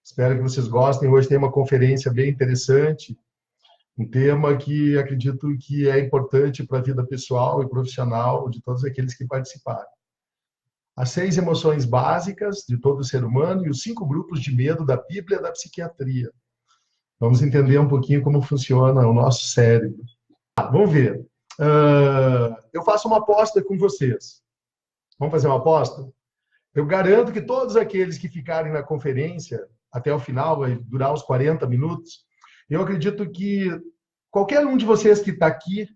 Espero que vocês gostem. Hoje tem uma conferência bem interessante, um tema que acredito que é importante para a vida pessoal e profissional de todos aqueles que participaram. As 6 emoções básicas de todo ser humano e os 5 grupos de medo da Bíblia e da psiquiatria. Vamos entender um pouquinho como funciona o nosso cérebro. Vamos ver. Eu faço uma aposta com vocês. Vamos fazer uma aposta? Eu garanto que todos aqueles que ficarem na conferência até o final, vai durar uns 40 minutos, eu acredito que qualquer um de vocês que está aqui,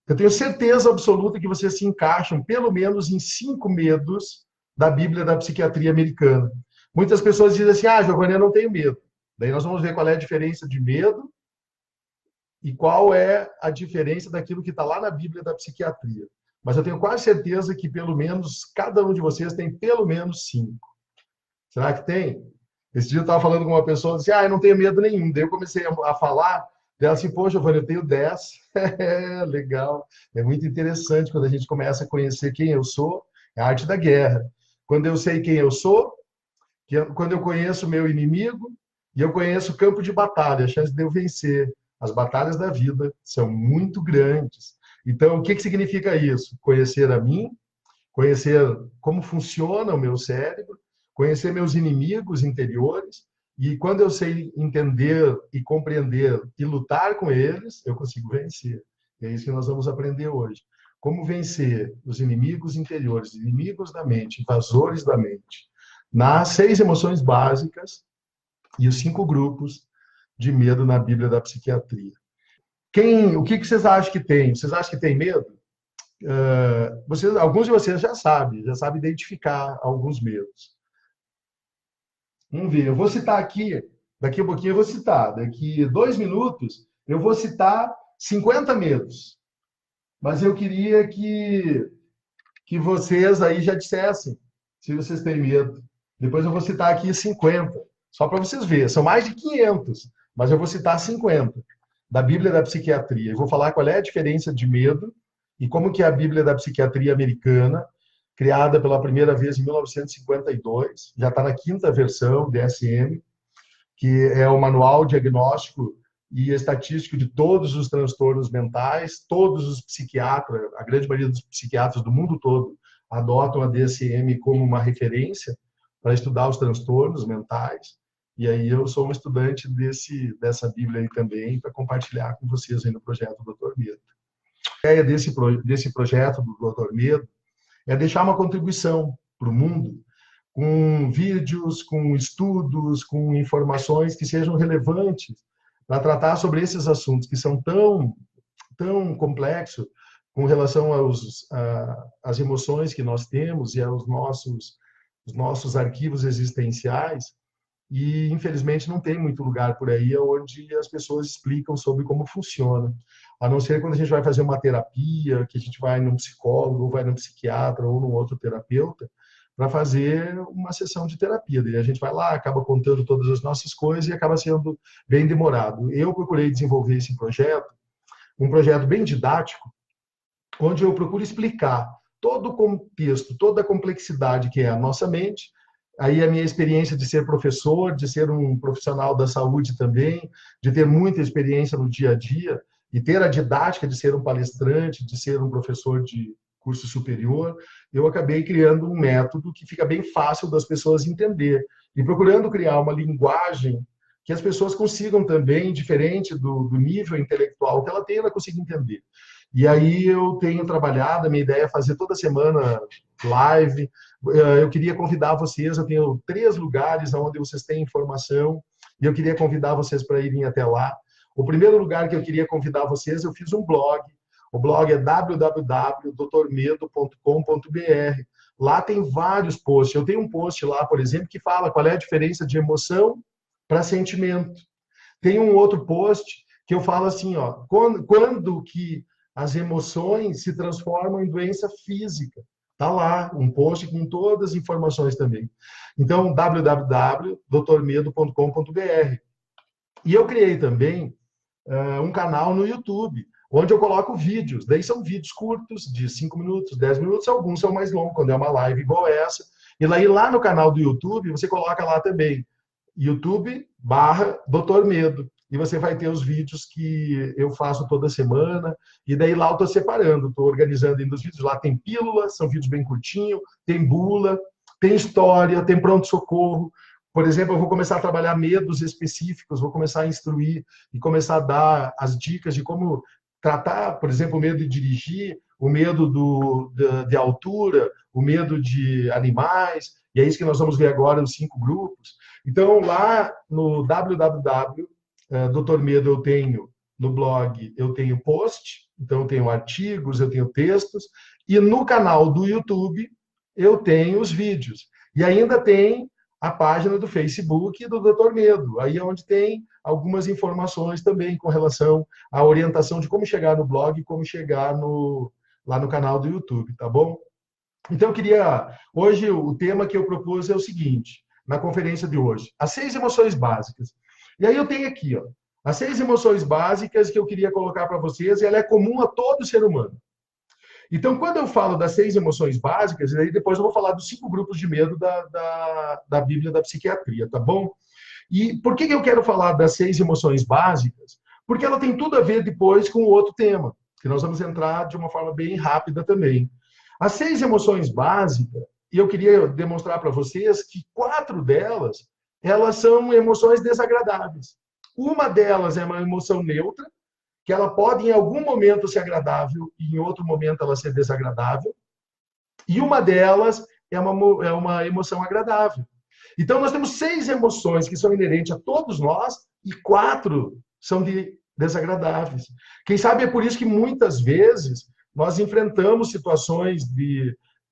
eu tenho certeza absoluta que vocês se encaixam pelo menos em 5 medos da Bíblia da psiquiatria americana. Muitas pessoas dizem assim, Giovanni, eu não tenho medo. Daí nós vamos ver qual é a diferença de medo e qual é a diferença daquilo que está lá na Bíblia da psiquiatria. Mas eu tenho quase certeza que pelo menos cada um de vocês tem pelo menos 5. Será que tem? Esse dia eu estava falando com uma pessoa, disse, eu não tenho medo nenhum. Daí eu comecei a falar, dela assim, poxa, Giovanni, eu tenho 10. Legal. É muito interessante quando a gente começa a conhecer quem eu sou, é a arte da guerra. Quando eu sei quem eu sou, quando eu conheço o meu inimigo, e eu conheço o campo de batalha, a chance de eu vencer. As batalhas da vida são muito grandes. Então, o que significa isso? Conhecer a mim, conhecer como funciona o meu cérebro, conhecer meus inimigos interiores, e quando eu sei entender e compreender e lutar com eles, eu consigo vencer. É isso que nós vamos aprender hoje. Como vencer os inimigos interiores, inimigos da mente, invasores da mente, nas 6 emoções básicas e os 5 grupos de medo na Bíblia da psiquiatria. O que vocês acham que tem? Vocês acham que tem medo? Alguns de vocês já sabem identificar alguns medos. Vamos ver, eu vou citar aqui, daqui a pouquinho eu vou citar, daqui 2 minutos eu vou citar 50 medos. Mas eu queria que vocês aí já dissessem se vocês têm medo. Depois eu vou citar aqui 50, só para vocês verem. São mais de 500, mas eu vou citar 50 da Bíblia da psiquiatria. Eu vou falar qual é a diferença de medo e como que é a Bíblia da psiquiatria americana, criada pela primeira vez em 1952, já está na 5ª versão, DSM, que é o Manual Diagnóstico e Estatístico de todos os transtornos mentais. Todos os psiquiatras, a grande maioria dos psiquiatras do mundo todo, adotam a DSM como uma referência para estudar os transtornos mentais. E aí eu sou um estudante dessa Bíblia aí também, para compartilhar com vocês aí no projeto Dr. Medo. A ideia desse projeto do Dr. Medo é deixar uma contribuição para o mundo, com vídeos, com estudos, com informações que sejam relevantes para tratar sobre esses assuntos que são tão complexos com relação às emoções que nós temos e aos nossos arquivos existenciais. E, infelizmente, não tem muito lugar por aí onde as pessoas explicam sobre como funciona. A não ser quando a gente vai fazer uma terapia, que a gente vai num psicólogo, ou vai num psiquiatra, ou num outro terapeuta, para fazer uma sessão de terapia. Daí a gente vai lá, acaba contando todas as nossas coisas e acaba sendo bem demorado. Eu procurei desenvolver esse projeto, um projeto bem didático, onde eu procuro explicar todo o contexto, toda a complexidade que é a nossa mente. Aí a minha experiência de ser professor, de ser um profissional da saúde também, de ter muita experiência no dia a dia, e ter a didática de ser um palestrante, de ser um professor de curso superior, eu acabei criando um método que fica bem fácil das pessoas entender. E procurando criar uma linguagem que as pessoas consigam também, diferente do nível intelectual que ela tem, ela consiga entender. E aí eu tenho trabalhado, a minha ideia é fazer toda semana live. Eu queria convidar vocês, eu tenho 3 lugares onde vocês têm informação, e eu queria convidar vocês para irem até lá. O primeiro lugar que eu queria convidar vocês, eu fiz um blog. O blog é www.drmedo.com.br. Lá tem vários posts. Eu tenho um post lá, por exemplo, que fala qual é a diferença de emoção para sentimento. Tem um outro post que eu falo assim, quando que as emoções se transformam em doença física. Está lá, um post com todas as informações também. Então, www.drmedo.com.br. E eu criei também um canal no YouTube, onde eu coloco vídeos. Daí são vídeos curtos, de 5 minutos, 10 minutos, alguns são mais longos, quando é uma live igual essa. E lá no canal do YouTube, você coloca lá também YouTube/Doutor Medo. E você vai ter os vídeos que eu faço toda semana. E daí lá eu estou separando, estou organizando ainda os vídeos. Lá tem pílulas, são vídeos bem curtinhos, tem bula, tem história, tem pronto-socorro. Por exemplo, eu vou começar a trabalhar medos específicos, vou começar a instruir e começar a dar as dicas de como tratar, por exemplo, o medo de dirigir, o medo de altura, o medo de animais, e é isso que nós vamos ver agora, os 5 grupos. Então, lá no www, Doutor Medo, eu tenho no blog, eu tenho post, então eu tenho artigos, eu tenho textos, e no canal do YouTube eu tenho os vídeos. E ainda tem a página do Facebook do Doutor Medo, aí é onde tem algumas informações também com relação à orientação de como chegar no blog e como chegar lá no canal do YouTube, tá bom? Então, hoje, o tema que eu propus é o seguinte, na conferência de hoje, as 6 emoções básicas. E aí eu tenho aqui, ó, as 6 emoções básicas que eu queria colocar para vocês, e ela é comum a todo ser humano. Então, quando eu falo das 6 emoções básicas, e aí depois eu vou falar dos 5 grupos de medo da Bíblia da Psiquiatria, tá bom? E por que eu quero falar das 6 emoções básicas? Porque ela tem tudo a ver depois com o outro tema, que nós vamos entrar de uma forma bem rápida também. As 6 emoções básicas, e eu queria demonstrar para vocês que 4 delas, elas são emoções desagradáveis. Uma delas é uma emoção neutra, que ela pode em algum momento ser agradável e em outro momento ela ser desagradável. E uma delas é uma emoção agradável. Então, nós temos 6 emoções que são inerentes a todos nós e 4 são desagradáveis. Quem sabe é por isso que muitas vezes nós enfrentamos situações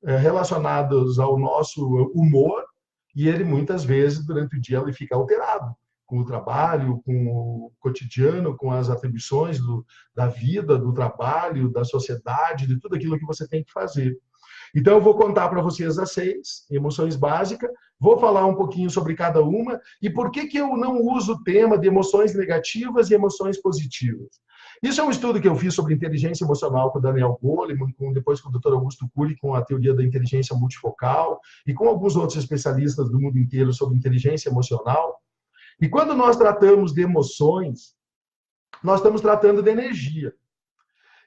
relacionadas ao nosso humor e ele muitas vezes durante o dia ele fica alterado com o trabalho, com o cotidiano, com as atribuições da vida, do trabalho, da sociedade, de tudo aquilo que você tem que fazer. Então, eu vou contar para vocês as 6 emoções básicas, vou falar um pouquinho sobre cada uma e por que eu não uso o tema de emoções negativas e emoções positivas. Isso é um estudo que eu fiz sobre inteligência emocional com o Daniel Goleman, depois com o Dr. Augusto Cury, com a teoria da inteligência multifocal e com alguns outros especialistas do mundo inteiro sobre inteligência emocional. E quando nós tratamos de emoções, nós estamos tratando de energia.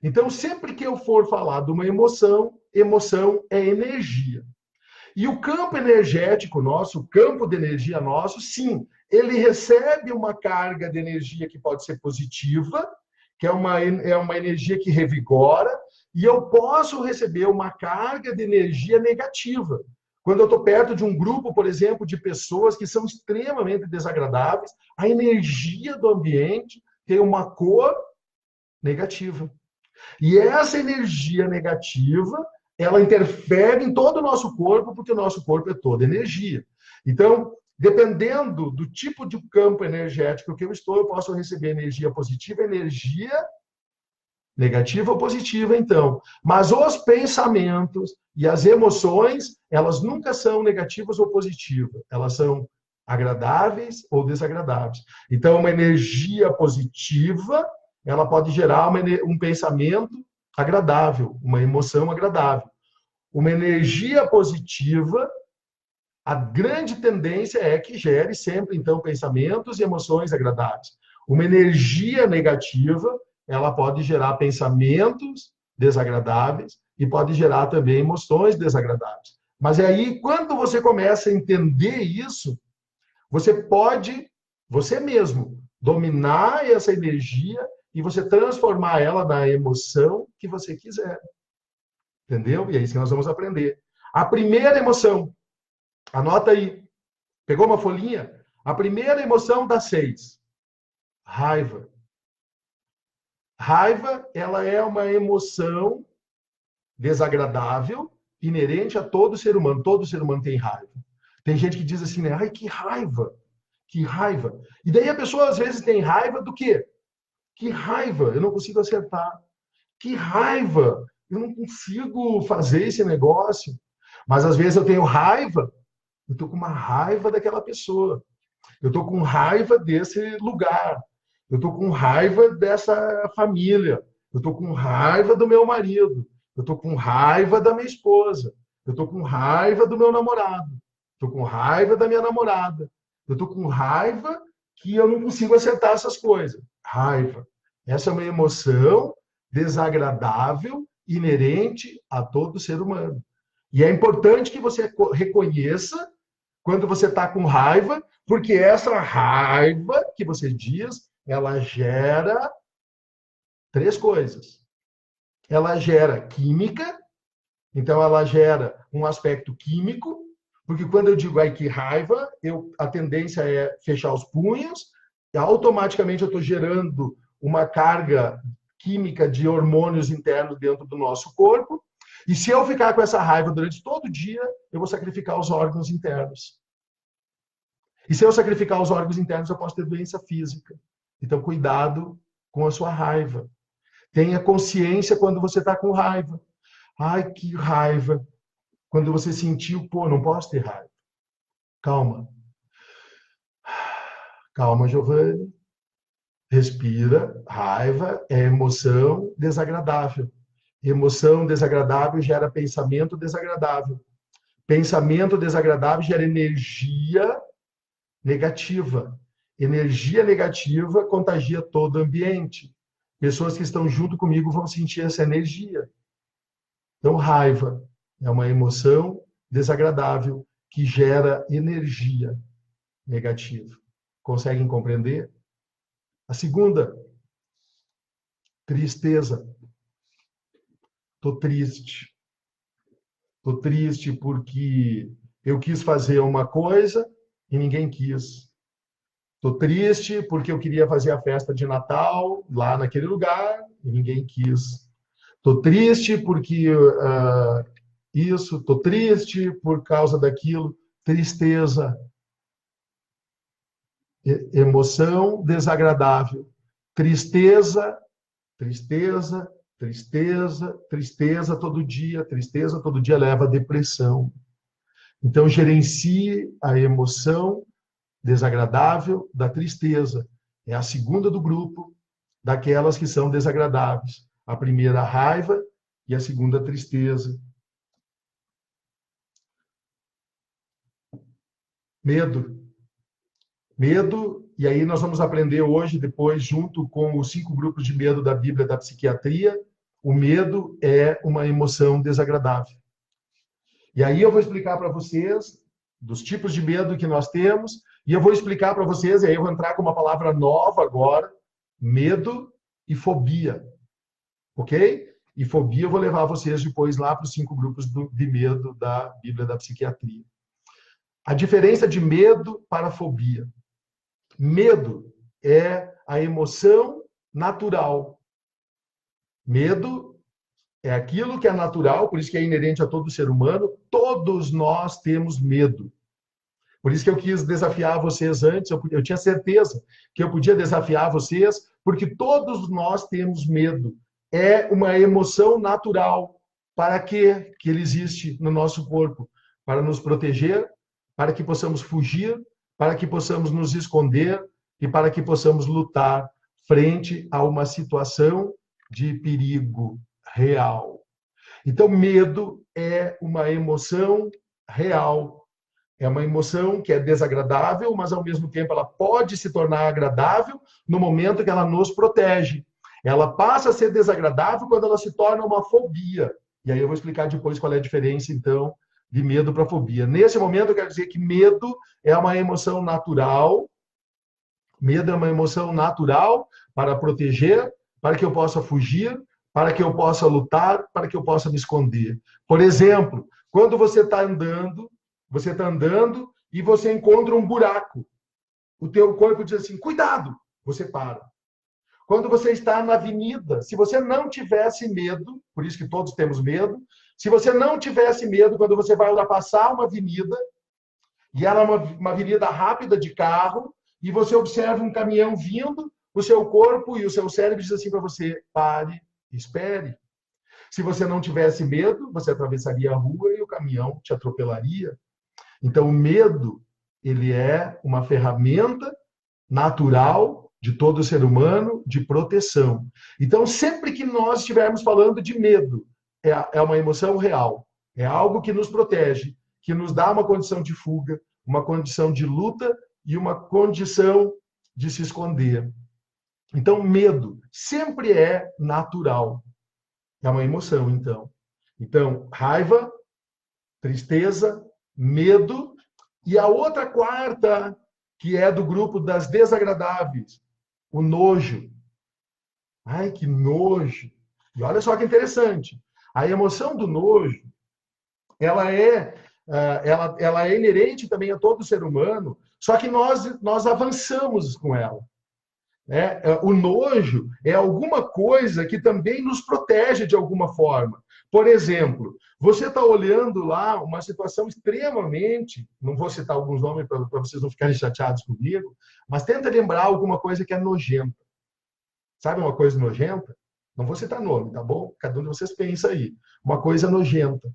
Então, sempre que eu for falar de uma emoção, emoção é energia. E o campo energético nosso, o campo de energia nosso, sim, ele recebe uma carga de energia que pode ser positiva, que é uma energia que revigora, e eu posso receber uma carga de energia negativa. Quando eu estou perto de um grupo, por exemplo, de pessoas que são extremamente desagradáveis, a energia do ambiente tem uma cor negativa. E essa energia negativa, ela interfere em todo o nosso corpo, porque o nosso corpo é toda energia. Então, dependendo do tipo de campo energético que eu estou, eu posso receber energia positiva, energia negativa ou positiva, então. Mas os pensamentos e as emoções, elas nunca são negativas ou positivas. Elas são agradáveis ou desagradáveis. Então, uma energia positiva, ela pode gerar um pensamento agradável, uma emoção agradável. Uma energia positiva, a grande tendência é que gere sempre, então, pensamentos e emoções agradáveis. Uma energia negativa, ela pode gerar pensamentos desagradáveis e pode gerar também emoções desagradáveis. Mas é aí, quando você começa a entender isso, você pode, você mesmo, dominar essa energia e você transformar ela na emoção que você quiser. Entendeu? E é isso que nós vamos aprender. A primeira emoção, anota aí. Pegou uma folhinha? A primeira emoção das 6. Raiva. Raiva, ela é uma emoção desagradável, inerente a todo ser humano. Todo ser humano tem raiva. Tem gente que diz assim, né? Ai, que raiva. Que raiva. E daí a pessoa, às vezes, tem raiva do quê? Que raiva. Eu não consigo acertar. Que raiva. Eu não consigo fazer esse negócio. Mas, às vezes, eu tenho raiva. Eu estou com uma raiva daquela pessoa. Eu estou com raiva desse lugar. Eu estou com raiva dessa família. Eu estou com raiva do meu marido. Eu estou com raiva da minha esposa. Eu estou com raiva do meu namorado. Estou com raiva da minha namorada. Eu estou com raiva que eu não consigo acertar essas coisas. Raiva. Essa é uma emoção desagradável, inerente a todo ser humano. E é importante que você reconheça quando você está com raiva, porque essa raiva que você diz, ela gera três coisas. Ela gera química, então ela gera um aspecto químico, porque quando eu digo ai que raiva, a tendência é fechar os punhos, e automaticamente eu estou gerando uma carga química de hormônios internos dentro do nosso corpo, e se eu ficar com essa raiva durante todo o dia, eu vou sacrificar os órgãos internos. E se eu sacrificar os órgãos internos, eu posso ter doença física. Então, cuidado com a sua raiva. Tenha consciência quando você está com raiva. Ai, que raiva. Quando você sentiu, pô, não posso ter raiva. Calma. Calma, Giovanni. Respira. Raiva é emoção desagradável. Emoção desagradável gera pensamento desagradável. Pensamento desagradável gera energia negativa. Energia negativa contagia todo o ambiente. Pessoas que estão junto comigo vão sentir essa energia. Então, raiva é uma emoção desagradável que gera energia negativa. Conseguem compreender? A segunda, tristeza. Estou triste. Estou triste porque eu quis fazer uma coisa e ninguém quis. Estou triste porque eu queria fazer a festa de Natal lá naquele lugar e ninguém quis. Estou triste porque isso, estou triste por causa daquilo. Tristeza, emoção desagradável. Tristeza, tristeza, tristeza, tristeza todo dia. Tristeza todo dia leva à depressão. Então, gerencie a emoção desagradável da tristeza. É a segunda do grupo daquelas que são desagradáveis. A primeira, a raiva, e a segunda, a tristeza. Medo. Medo, e aí nós vamos aprender hoje, depois, junto com os 5 grupos de medo da Bíblia da psiquiatria, o medo é uma emoção desagradável. E aí eu vou explicar para vocês dos tipos de medo que nós temos, e eu vou explicar para vocês, e aí eu vou entrar com uma palavra nova agora, medo e fobia. Ok? E fobia eu vou levar vocês depois lá para os 5 grupos de medo da Bíblia da psiquiatria. A diferença de medo para fobia. Medo é a emoção natural. Medo é aquilo que é natural, por isso que é inerente a todo ser humano. Todos nós temos medo. Por isso que eu quis desafiar vocês antes, eu tinha certeza que eu podia desafiar vocês, porque todos nós temos medo. É uma emoção natural. Para quê que ele existe no nosso corpo? Para nos proteger, para que possamos fugir, para que possamos nos esconder e para que possamos lutar frente a uma situação de perigo real. Então, medo é uma emoção real. É uma emoção que é desagradável, mas ao mesmo tempo ela pode se tornar agradável no momento que ela nos protege. Ela passa a ser desagradável quando ela se torna uma fobia. E aí eu vou explicar depois qual é a diferença, então, de medo para fobia. Nesse momento, eu quero dizer que medo é uma emoção natural. Medo é uma emoção natural para proteger, para que eu possa fugir, para que eu possa lutar, para que eu possa me esconder. Por exemplo, quando você está andando e você encontra um buraco. O teu corpo diz assim, cuidado! Você para. Quando você está na avenida, se você não tivesse medo, por isso que todos temos medo, se você não tivesse medo, quando você vai ultrapassar uma avenida, e ela é uma avenida rápida de carro, e você observa um caminhão vindo, o seu corpo e o seu cérebro diz assim para você, pare, espere. Se você não tivesse medo, você atravessaria a rua e o caminhão te atropelaria. Então, o medo, ele é uma ferramenta natural de todo ser humano de proteção. Então, sempre que nós estivermos falando de medo, é uma emoção real. É algo que nos protege, que nos dá uma condição de fuga, uma condição de luta e uma condição de se esconder. Então, medo sempre é natural. É uma emoção, então. Então, raiva, tristeza, medo, e a outra quarta, que é do grupo das desagradáveis, o nojo. Ai, que nojo! E olha só que interessante. A emoção do nojo, ela é, ela é inerente também a todo ser humano, só que nós avançamos com ela. Né? O nojo é alguma coisa que também nos protege de alguma forma. Por exemplo, você está olhando lá uma situação extremamente, não vou citar alguns nomes para vocês não ficarem chateados comigo, mas tenta lembrar alguma coisa que é nojenta. Sabe uma coisa nojenta? Não vou citar nome, tá bom? Cada um de vocês pensa aí. Uma coisa nojenta.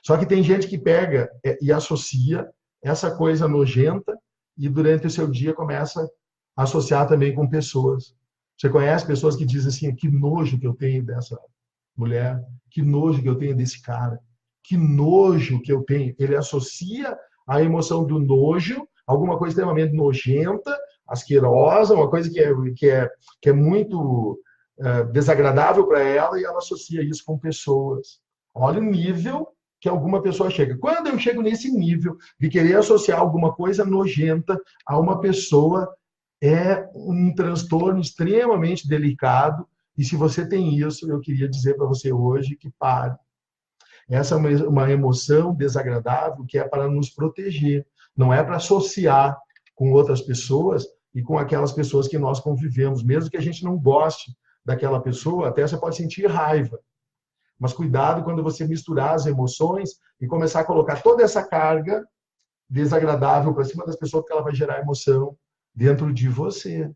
Só que tem gente que pega e associa essa coisa nojenta e durante o seu dia começa a associar também com pessoas. Você conhece pessoas que dizem assim, que nojo que eu tenho dessa mulher, que nojo que eu tenho desse cara, que nojo que eu tenho. Ele associa a emoção do nojo, alguma coisa extremamente nojenta, asquerosa, uma coisa que é muito desagradável para ela, e ela associa isso com pessoas. Olha o nível que alguma pessoa chega. Quando eu chego nesse nível de querer associar alguma coisa nojenta a uma pessoa, é um transtorno extremamente delicado. E se você tem isso, eu queria dizer para você hoje que pare. Essa é uma emoção desagradável que é para nos proteger, não é para associar com outras pessoas e com aquelas pessoas que nós convivemos. Mesmo que a gente não goste daquela pessoa, até você pode sentir raiva. Mas cuidado quando você misturar as emoções e começar a colocar toda essa carga desagradável para cima das pessoas, porque ela vai gerar emoção dentro de você.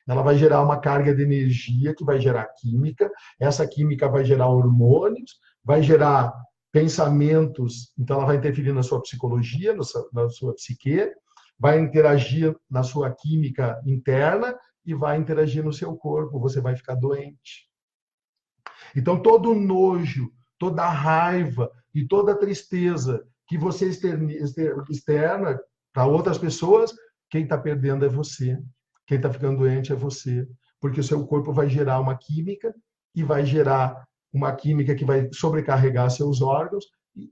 Ela vai gerar uma carga de energia que vai gerar química, essa química vai gerar hormônios, vai gerar pensamentos, então ela vai interferir na sua psicologia, na sua psique, vai interagir na sua química interna e vai interagir no seu corpo, você vai ficar doente. Então, todo o nojo, toda a raiva e toda a tristeza que você externa para outras pessoas, quem está perdendo é você. Quem está ficando doente é você. Porque o seu corpo vai gerar uma química e vai gerar uma química que vai sobrecarregar seus órgãos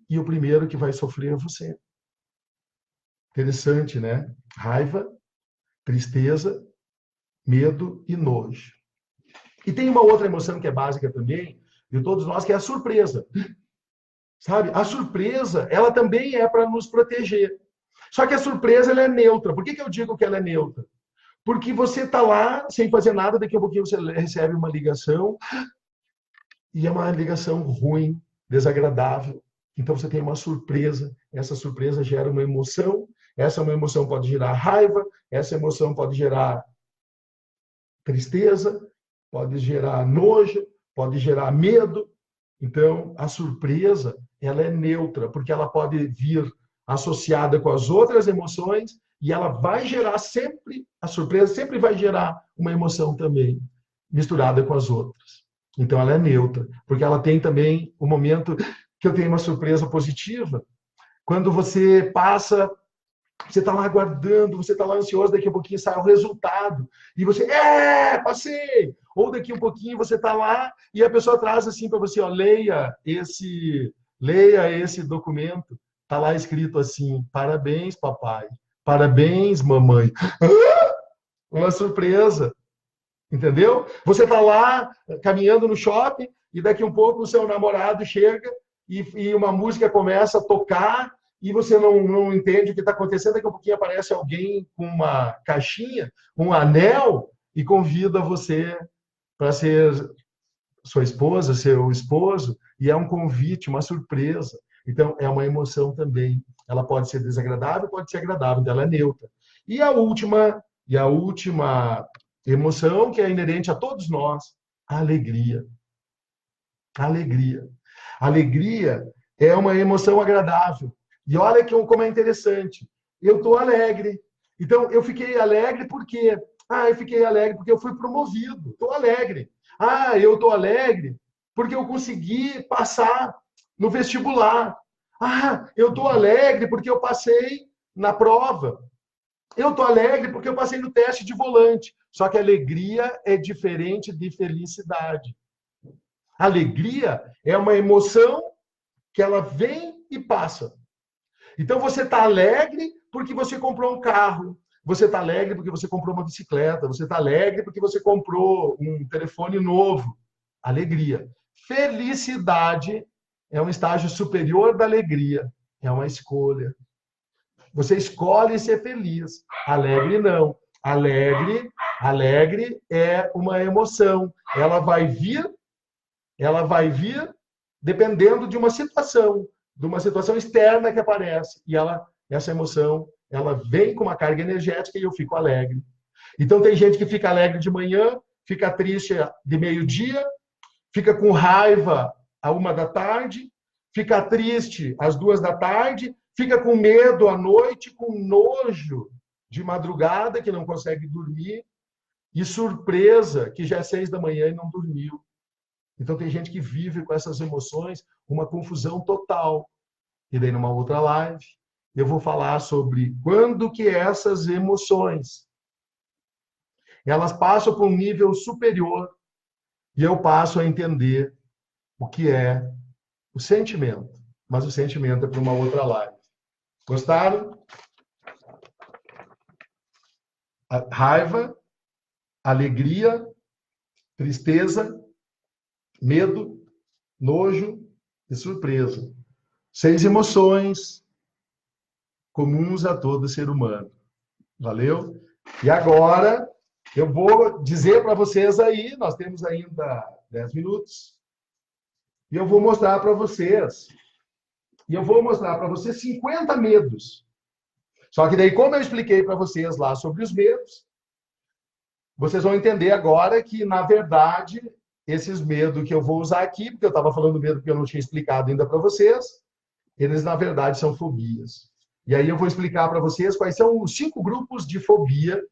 e o primeiro que vai sofrer é você. Interessante, né? Raiva, tristeza, medo e nojo. E tem uma outra emoção que é básica também, de todos nós, que é a surpresa. Sabe? A surpresa, ela também é para nos proteger. Só que a surpresa, ela é neutra. Por que eu digo que ela é neutra? Porque você está lá sem fazer nada, daqui a pouquinho você recebe uma ligação, e é uma ligação ruim, desagradável. Então você tem uma surpresa, essa surpresa gera uma emoção, essa uma emoção pode gerar raiva, essa emoção pode gerar tristeza, pode gerar nojo, pode gerar medo. Então, a surpresa, ela é neutra, porque ela pode vir associada com as outras emoções e ela vai gerar sempre, a surpresa sempre vai gerar uma emoção também, misturada com as outras. Então, ela é neutra, porque ela tem também o momento que eu tenho uma surpresa positiva, quando você passa, você está lá aguardando, você está lá ansioso, daqui a pouquinho sai o resultado. E você, passei! Ou daqui a pouquinho você está lá e a pessoa traz assim para você, ó, leia esse documento. Está lá escrito assim, parabéns, papai. Parabéns, mamãe. Uma surpresa. Entendeu? Você está lá caminhando no shopping e daqui a um pouco o seu namorado chega e uma música começa a tocar e você não entende o que está acontecendo, daqui a pouquinho aparece alguém com uma caixinha, um anel, e convida você para ser sua esposa, seu esposo, e é um convite, uma surpresa. Então, é uma emoção também. Ela pode ser desagradável, pode ser agradável, então ela é neutra. E a última emoção que é inerente a todos nós, a alegria. A alegria. A alegria é uma emoção agradável. E olha como é interessante. Eu estou alegre. Então, eu fiquei alegre porque... eu fiquei alegre porque eu fui promovido. Estou alegre. Eu estou alegre porque eu consegui passar no vestibular. Eu estou alegre porque eu passei na prova. Eu estou alegre porque eu passei no teste de volante. Só que alegria é diferente de felicidade. Alegria é uma emoção que ela vem e passa. Então você está alegre porque você comprou um carro. Você está alegre porque você comprou uma bicicleta. Você está alegre porque você comprou um telefone novo. Alegria. Felicidade é um estágio superior da alegria. É uma escolha. Você escolhe ser feliz. Alegre não. Alegre é uma emoção. Ela vai vir dependendo de uma situação externa que aparece. E essa emoção, ela vem com uma carga energética e eu fico alegre. Então tem gente que fica alegre de manhã, fica triste de meio-dia, fica com raiva à 1 da tarde, fica triste às 2 da tarde, fica com medo à noite, com nojo de madrugada, que não consegue dormir, e surpresa, que já é 6 da manhã e não dormiu. Então tem gente que vive com essas emoções, uma confusão total. E daí numa outra live, eu vou falar sobre quando que essas emoções, elas passam para um nível superior e eu passo a entender o que é o sentimento. Mas o sentimento é para uma outra live. Gostaram? Raiva, alegria, tristeza, medo, nojo e surpresa. 6 emoções comuns a todo ser humano. Valeu? E agora eu vou dizer para vocês aí, nós temos ainda 10 minutos, e eu vou mostrar para vocês 50 medos. Só que daí, como eu expliquei para vocês lá sobre os medos, vocês vão entender agora que, na verdade, esses medos que eu vou usar aqui, porque eu estava falando medo que eu não tinha explicado ainda para vocês, eles, na verdade, são fobias. E aí eu vou explicar para vocês quais são os 5 grupos de fobia.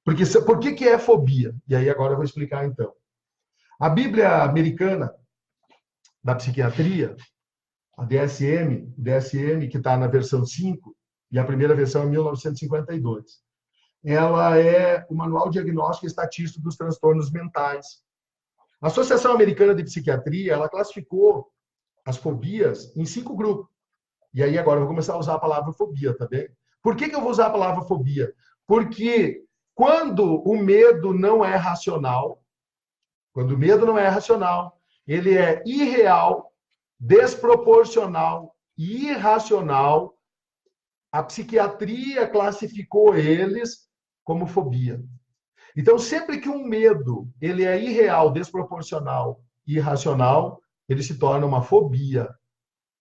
Porque, por que é fobia? E aí agora eu vou explicar, então. A Bíblia Americana da Psiquiatria, a DSM, que está na versão 5, e a primeira versão é 1952. Ela é o Manual Diagnóstico e Estatístico dos Transtornos Mentais. A Associação Americana de Psiquiatria, ela classificou as fobias em 5 grupos. E aí agora eu vou começar a usar a palavra fobia, tá bem? Por que eu vou usar a palavra fobia? Porque quando o medo não é racional, ele é irreal, desproporcional e irracional, a psiquiatria classificou eles como fobia. Então, sempre que um medo ele é irreal, desproporcional e irracional, ele se torna uma fobia.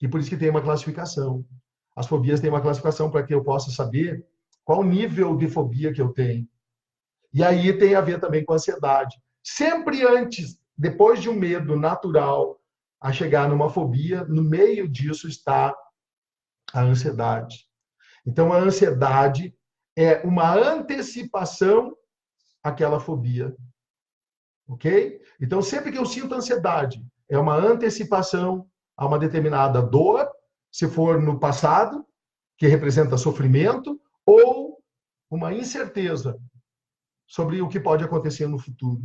E por isso que tem uma classificação. As fobias têm uma classificação para que eu possa saber qual o nível de fobia que eu tenho. E aí tem a ver também com a ansiedade. Sempre antes, depois de um medo natural a chegar numa fobia, no meio disso está a ansiedade. Então, a ansiedade é uma antecipação àquela fobia. Ok? Então, sempre que eu sinto ansiedade, é uma antecipação a uma determinada dor, se for no passado, que representa sofrimento, ou uma incerteza sobre o que pode acontecer no futuro.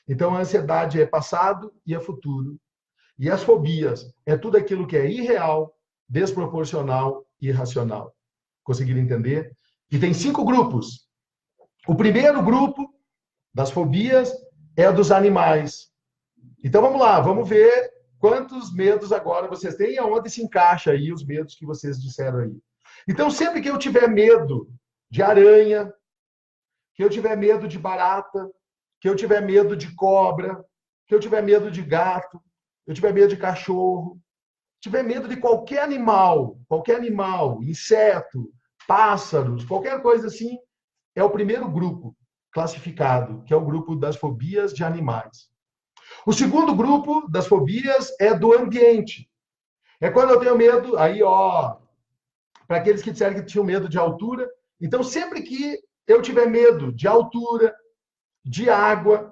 Então, a ansiedade é passado e é futuro. E as fobias é tudo aquilo que é irreal, desproporcional e irracional. Conseguiram entender? E tem 5 grupos. O primeiro grupo das fobias é a dos animais. Então, vamos lá, vamos ver quantos medos agora vocês têm e aonde se encaixa aí os medos que vocês disseram aí. Então, sempre que eu tiver medo de aranha, que eu tiver medo de barata, que eu tiver medo de cobra, que eu tiver medo de gato, eu tiver medo de cachorro, tiver medo de qualquer animal, inseto, pássaros, qualquer coisa assim, é o primeiro grupo classificado, que é o grupo das fobias de animais. O segundo grupo das fobias é do ambiente. É quando eu tenho medo, aí, ó, para aqueles que disseram que tinham medo de altura. Então, sempre que eu tiver medo de altura, de água,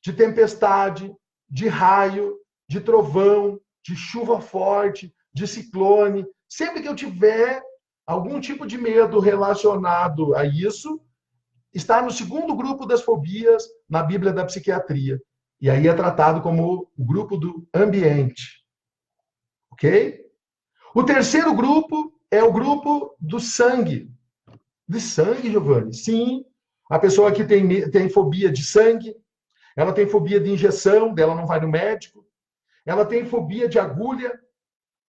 de tempestade, de raio, de trovão, de chuva forte, de ciclone, sempre que eu tiver algum tipo de medo relacionado a isso, está no segundo grupo das fobias na Bíblia da Psiquiatria. E aí é tratado como o grupo do ambiente. Ok? O terceiro grupo é o grupo do sangue. De sangue, Giovanni? Sim. A pessoa que tem fobia de sangue, ela tem fobia de injeção, dela não vai no médico, ela tem fobia de agulha,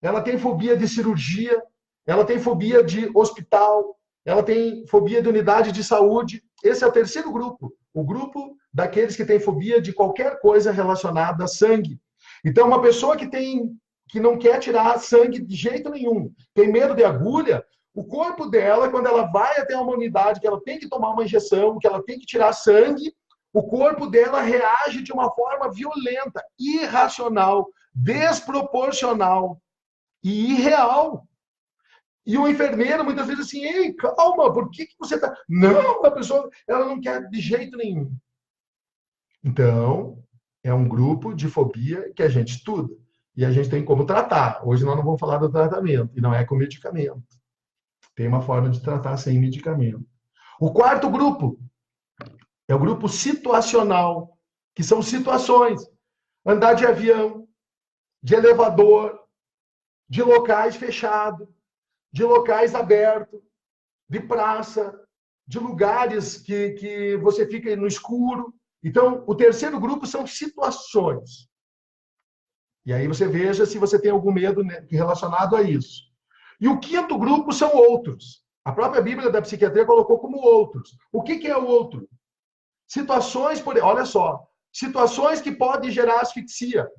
ela tem fobia de cirurgia, ela tem fobia de hospital, ela tem fobia de unidade de saúde. Esse é o terceiro grupo, o grupo daqueles que têm fobia de qualquer coisa relacionada a sangue. Então, uma pessoa que não quer tirar sangue de jeito nenhum, tem medo de agulha, o corpo dela, quando ela vai até uma unidade que ela tem que tomar uma injeção, que ela tem que tirar sangue, o corpo dela reage de uma forma violenta, irracional, desproporcional e irreal. E o enfermeiro muitas vezes assim, ei, calma, por que você está... Não, a pessoa ela não quer de jeito nenhum. Então, é um grupo de fobia que a gente estuda. E a gente tem como tratar. Hoje nós não vamos falar do tratamento, e não é com medicamento. Tem uma forma de tratar sem medicamento. O quarto grupo é o grupo situacional, que são situações. Andar de avião, de elevador, de locais fechados, de locais abertos, de praça, de lugares que você fica no escuro. Então, o terceiro grupo são situações. E aí você veja se você tem algum medo relacionado a isso. E o quinto grupo são outros. A própria Bíblia da Psiquiatria colocou como outros. O que é o outro? Situações, olha só, situações que podem gerar asfixia.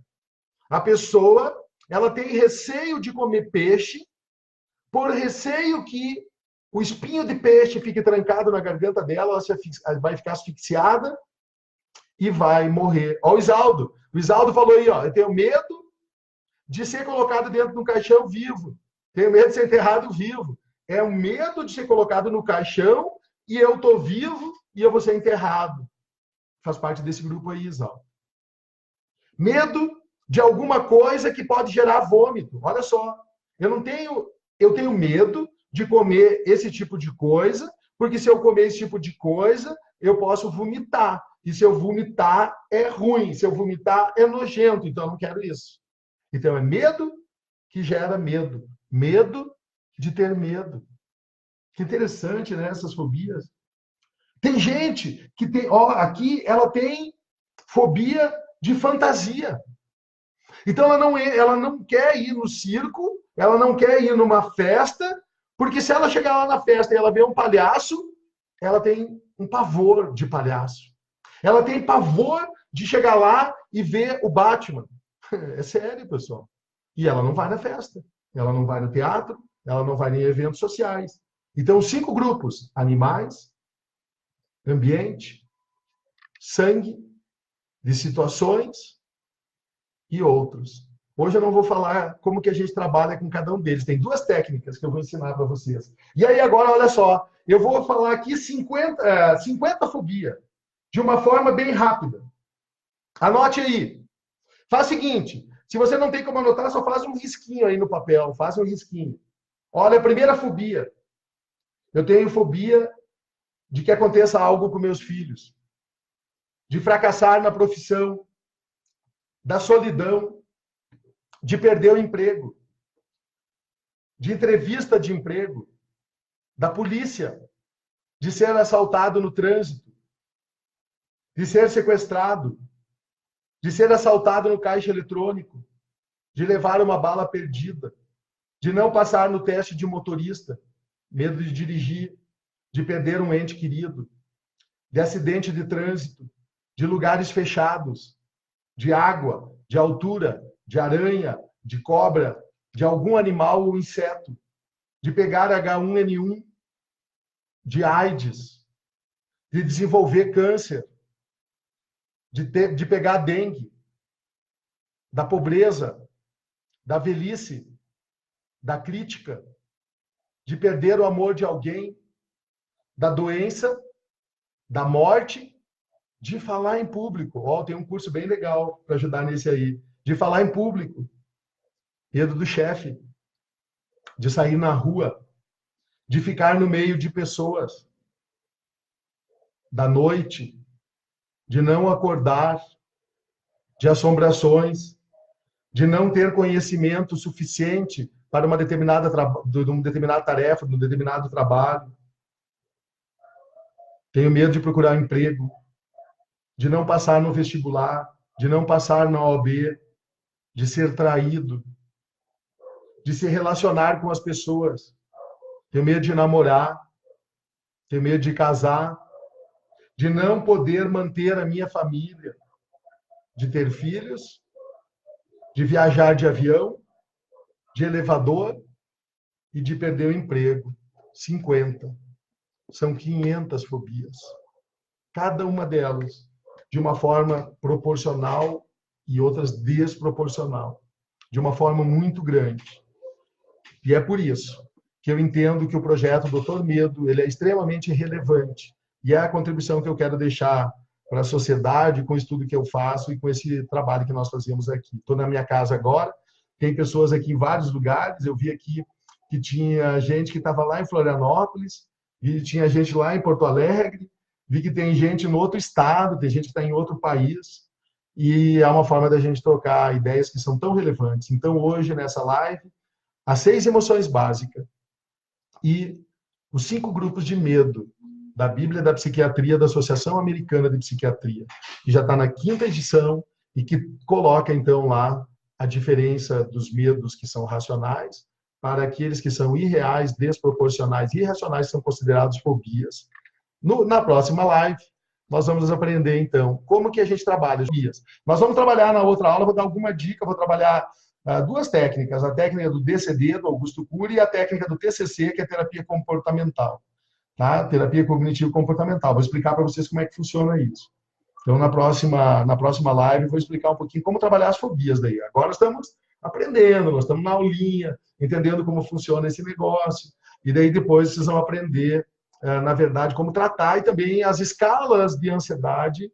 A pessoa, ela tem receio de comer peixe, por receio que o espinho de peixe fique trancado na garganta dela, ela vai ficar asfixiada e vai morrer. Olha o Isaldo. O Isaldo falou aí, ó, eu tenho medo de ser colocado dentro de um caixão vivo. Tenho medo de ser enterrado vivo. É o medo de ser colocado no caixão e eu estou vivo e eu vou ser enterrado. Faz parte desse grupo aí, Isaldo. Medo de alguma coisa que pode gerar vômito. Olha só, eu tenho medo de comer esse tipo de coisa, porque se eu comer esse tipo de coisa, eu posso vomitar. E se eu vomitar, é ruim. Se eu vomitar, é nojento. Então, eu não quero isso. Então, é medo que gera medo. Medo de ter medo. Que interessante, né? Essas fobias. Tem gente que tem... Ó, aqui ela tem fobia de fantasia. Então, ela não quer ir no circo, ela não quer ir numa festa, porque se ela chegar lá na festa e ela ver um palhaço, ela tem um pavor de palhaço. Ela tem pavor de chegar lá e ver o Batman. É sério, pessoal. E ela não vai na festa, ela não vai no teatro, ela não vai em eventos sociais. Então, 5 grupos: animais, ambiente, sangue, de situações e outros. Hoje eu não vou falar como que a gente trabalha com cada um deles. Tem 2 técnicas que eu vou ensinar para vocês. E aí agora, olha só, eu vou falar aqui 50 fobias, de uma forma bem rápida. Anote aí. Faz o seguinte, se você não tem como anotar, só faz um risquinho aí no papel, faz um risquinho. Olha, a primeira fobia. Eu tenho fobia de que aconteça algo com meus filhos, de fracassar na profissão, da solidão, de perder o emprego, de entrevista de emprego, da polícia, de ser assaltado no trânsito, de ser sequestrado, de ser assaltado no caixa eletrônico, de levar uma bala perdida, de não passar no teste de motorista, medo de dirigir, de perder um ente querido, de acidente de trânsito, de lugares fechados, de água, de altura, de aranha, de cobra, de algum animal ou inseto, de pegar H1N1, de AIDS, de desenvolver câncer, de pegar dengue, da pobreza, da velhice, da crítica, de perder o amor de alguém, da doença, da morte, de falar em público. Ó, tem um curso bem legal para ajudar nesse aí. De falar em público. Medo do chefe. De sair na rua. de ficar no meio de pessoas, da noite, de não acordar, de assombrações, de não ter conhecimento suficiente para uma determinada tarefa, de um determinado trabalho. Tenho medo de procurar um emprego, de não passar no vestibular, de não passar na OAB, de ser traído, de se relacionar com as pessoas. Tenho medo de namorar, tenho medo de casar, de não poder manter a minha família, de ter filhos, de viajar de avião, de elevador e de perder o emprego. 50. São 500 fobias. Cada uma delas de uma forma proporcional e outras desproporcional, de uma forma muito grande. E é por isso que eu entendo que o projeto Doutor Medo ele é extremamente relevante e é a contribuição que eu quero deixar para a sociedade com o estudo que eu faço e com esse trabalho que nós fazemos aqui. Estou na minha casa agora, tem pessoas aqui em vários lugares, eu vi aqui que tinha gente que estava lá em Florianópolis, e tinha gente lá em Porto Alegre, vi que tem gente no outro estado, tem gente que está em outro país, e é uma forma da gente trocar ideias que são tão relevantes. Então, hoje, nessa live, as 6 emoções básicas e os 5 grupos de medo da Bíblia da Psiquiatria da Associação Americana de Psiquiatria, que já está na 5ª edição e que coloca, então, lá a diferença dos medos que são racionais para aqueles que são irreais, desproporcionais e irracionais, que são considerados fobias. Na próxima live, nós vamos aprender, então, como que a gente trabalha as fobias. Nós vamos trabalhar na outra aula, vou dar alguma dica, vou trabalhar 2 técnicas, a técnica do DCD, do Augusto Cury, e a técnica do TCC, que é terapia comportamental, tá? Terapia cognitivo-comportamental. Vou explicar para vocês como é que funciona isso. Então, na próxima live, vou explicar um pouquinho como trabalhar as fobias daí. Agora estamos aprendendo, nós estamos na aulinha, entendendo como funciona esse negócio, e daí depois vocês vão aprender, na verdade, como tratar e também as escalas de ansiedade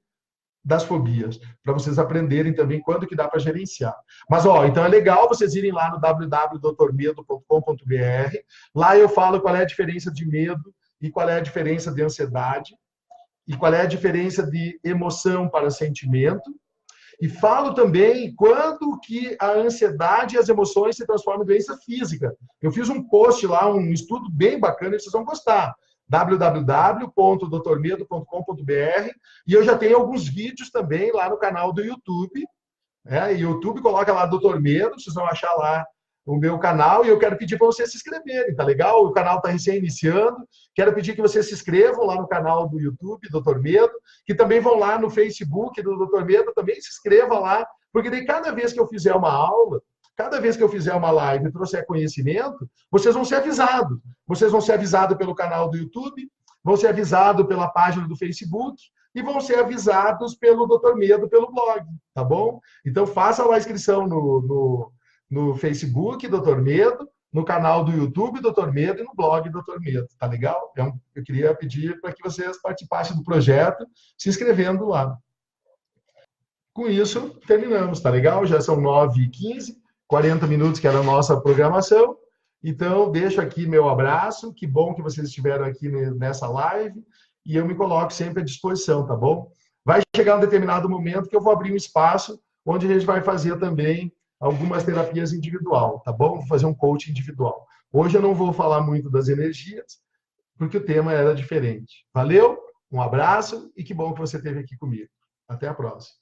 das fobias, para vocês aprenderem também quando que dá para gerenciar. Mas, então é legal vocês irem lá no www.doutormedo.com.br, lá eu falo qual é a diferença de medo e qual é a diferença de ansiedade, e qual é a diferença de emoção para sentimento, e falo também quando que a ansiedade e as emoções se transformam em doença física. Eu fiz um post lá, um estudo bem bacana, vocês vão gostar. www.doutormedo.com.br, e eu já tenho alguns vídeos também lá no canal do YouTube. YouTube, coloca lá Doutor Medo, vocês vão achar lá o meu canal, e eu quero pedir para vocês se inscreverem, tá legal? O canal está recém-iniciando, quero pedir que vocês se inscrevam lá no canal do YouTube, Doutor Medo, que também vão lá no Facebook do Doutor Medo, também se inscrevam lá, porque daí cada vez que eu fizer uma aula, cada vez que eu fizer uma live e trouxer conhecimento, vocês vão ser avisados. Vocês vão ser avisados pelo canal do YouTube, vão ser avisados pela página do Facebook, e vão ser avisados pelo Doutor Medo, pelo blog, tá bom? Então, façam lá a inscrição no Facebook, Doutor Medo, no canal do YouTube, Doutor Medo, e no blog, Doutor Medo. Tá legal? Então, eu queria pedir para que vocês participassem do projeto, se inscrevendo lá. Com isso, terminamos, tá legal? Já são 9h15, 40 minutos que era a nossa programação. Então, deixo aqui meu abraço. Que bom que vocês estiveram aqui nessa live. E eu me coloco sempre à disposição, tá bom? Vai chegar um determinado momento que eu vou abrir um espaço onde a gente vai fazer também algumas terapias individual, tá bom? Vou fazer um coaching individual. Hoje eu não vou falar muito das energias, porque o tema era diferente. Valeu? Um abraço e que bom que você esteve aqui comigo. Até a próxima.